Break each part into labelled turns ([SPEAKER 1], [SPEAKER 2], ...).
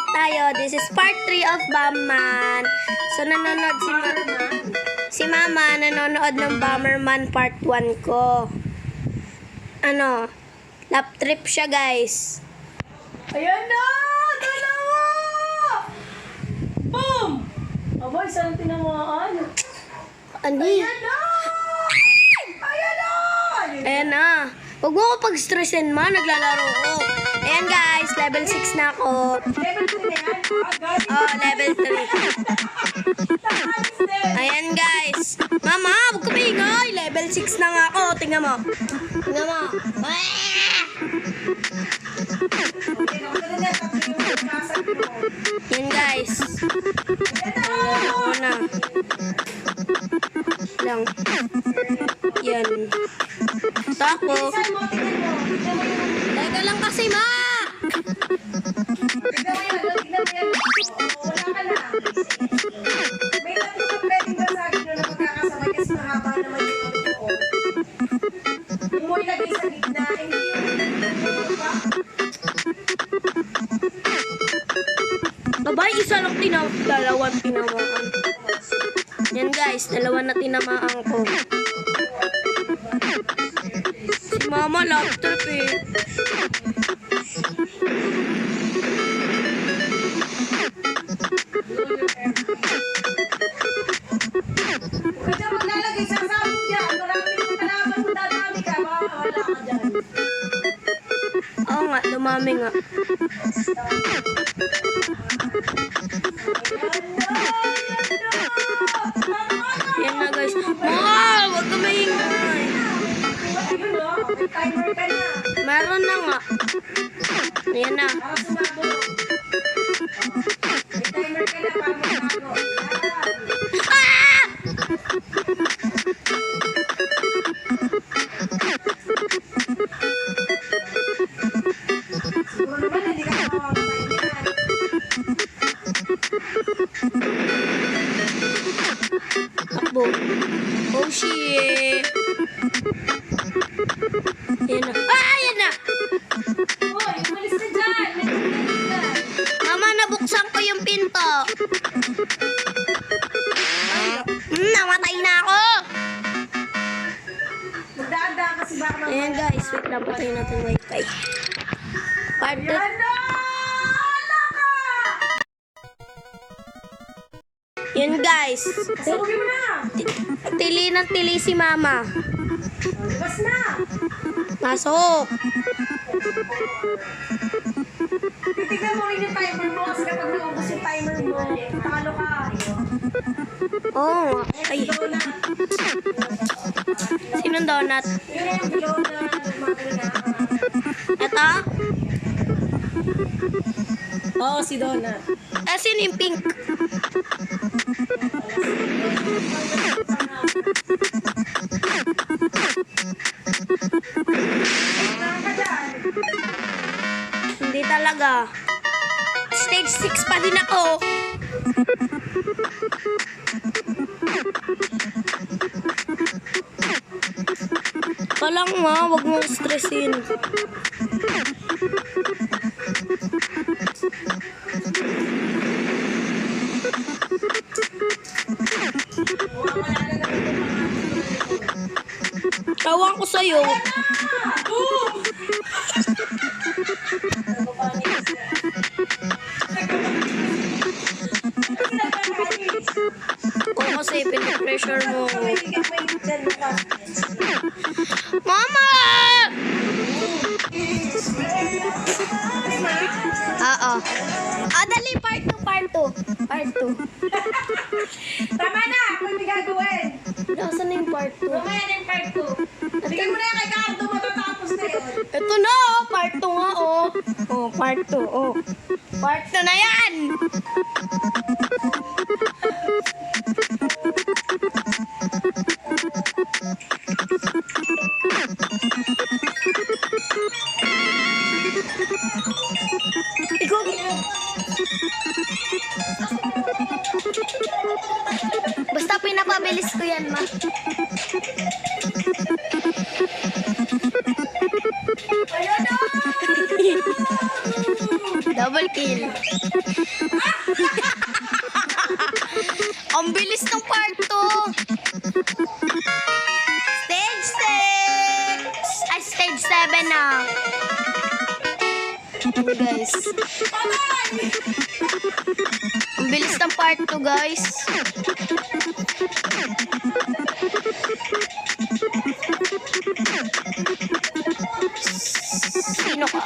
[SPEAKER 1] ulit tayo. This is part 3 of Bomberman. So, nanonood si Mama, nanonood ng Bomberman part 1 ko. Lap trip siya, guys.
[SPEAKER 2] Ayan na! Dalawa! Boom! Abay, saan tinamaan? Ayan na! Ayan na!
[SPEAKER 1] Ayan na. Huwag mo ko pag-stressin, ma. Naglalaro ko. Ayan, guys. Level 6 na ako.
[SPEAKER 2] Level 3 na yan?
[SPEAKER 1] Oh, level 3. Ayan, guys. Mama, huwag ka maingay. Level 6 na nga ako. Tingnan mo. Tingnan mo. Yan, guys. Ayan ako na. Lang. Yan. Ito ako. Teka lang kasi, ma!
[SPEAKER 2] Tignan mo yan. Wala ka na. May natutong pwedeng basagin doon na magkakasabay kasi mahaba naman yung pagtuon. Yung mo ilagay sa gitna, hindi yung ba?
[SPEAKER 1] Babay, isa lang dalawang tinamaan. Yan, guys. Dalawa na tinamaan ko. Si Mama laptop eh.
[SPEAKER 2] Kasi maglalagay sa sabong dyan. Marami yung kalaban mo, dadami ka. Wala ka dyan.
[SPEAKER 1] Oo nga, lumami nga. Yan na, guys. Ma! Huwag ka maingay.
[SPEAKER 2] Ayun o, may timer ka na.
[SPEAKER 1] Meron na nga. Yan na.
[SPEAKER 2] Para sumagot. May timer ka na para magbago.
[SPEAKER 1] Ah!
[SPEAKER 2] Siguro naman hindi ka mamamatay niyan.
[SPEAKER 1] Takbo. Oh, shit. Yan na. Ah! Yan na!
[SPEAKER 2] Hoy, umalis ka dyan. May tumingin ka.
[SPEAKER 1] Mama, nabuksan ko yung pinto. Namatay na ako.
[SPEAKER 2] Magdaan-daan kasi baka mamaya.
[SPEAKER 1] Ayan, guys. Wait lang, patayin natin yung wifi. Part 2.
[SPEAKER 2] Yan na! Ala ka!
[SPEAKER 1] Yun, guys.
[SPEAKER 2] Sabugin mo na!
[SPEAKER 1] Tili ng tili si Mama.
[SPEAKER 2] Bas na!
[SPEAKER 1] Pasok.
[SPEAKER 2] Titignan mo rin yung timer mo kasi kapag naubos yung timer mo, talo ka.
[SPEAKER 1] Oo. Ay,
[SPEAKER 2] Donut.
[SPEAKER 1] sinong donut?
[SPEAKER 2] Yun na yung blow na nagmamali na.
[SPEAKER 1] Ito?
[SPEAKER 2] Oo, si Donut.
[SPEAKER 1] Sino yung pink? Hindi talaga. Stage 6 pa din ako. Walang nga, wag mo stressin. Tawang ko sa'yo. Oo, kasi pinapressure mo. Mama! Oo. Dali, part 2, part 2. Part 2.
[SPEAKER 2] Tama na! Ako yung gagawin.
[SPEAKER 1] Nasaan na yung part 2?
[SPEAKER 2] Mamaya na yung part 2. Bigyan mo na yan kay Cardo, matatapos na yun.
[SPEAKER 1] Ito na, oh. Part 2 nga, oh. Oh, part 2, oh. Part 2 na yan! Ikaw, basta pinapabilis ko yan, ma. Double kill. Ang bilis ng part 2. Stage 6. Ay, stage 7 na. Guys. Ang bilis ng part 2, guys. Sino ka?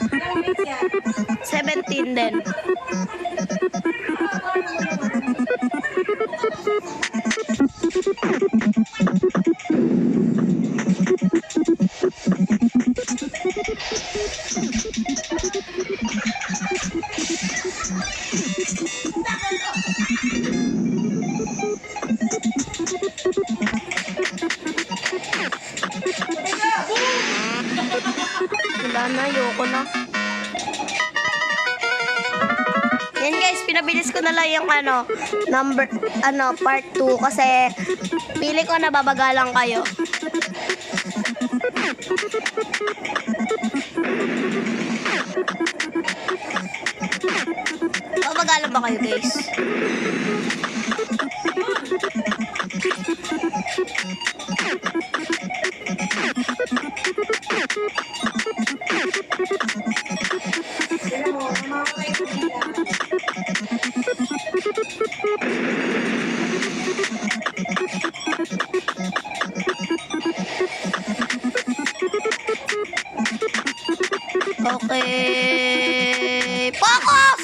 [SPEAKER 2] Anong mix yan?
[SPEAKER 1] 17 din. Wala na, ayoko na. Yan guys, pinabilis ko na lang yung part 2 kasi pili ko na babagalan kayo. Babagalan ba kayo guys?
[SPEAKER 2] Alam mo, mamamatay ko dito.
[SPEAKER 1] Okay. Focus!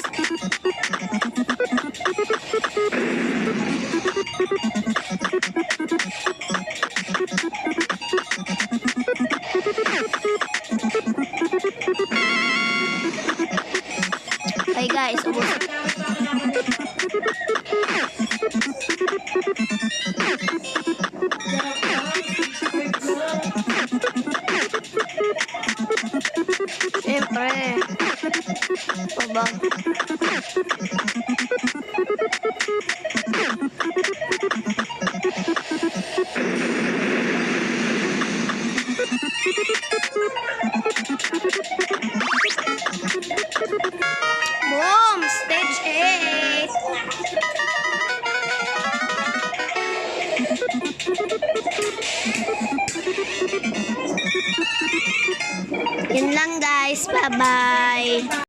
[SPEAKER 1] Hey guys, ubos. Siyempre. Ito ba? Boom! Stage 8! Yun lang guys. Bye-bye!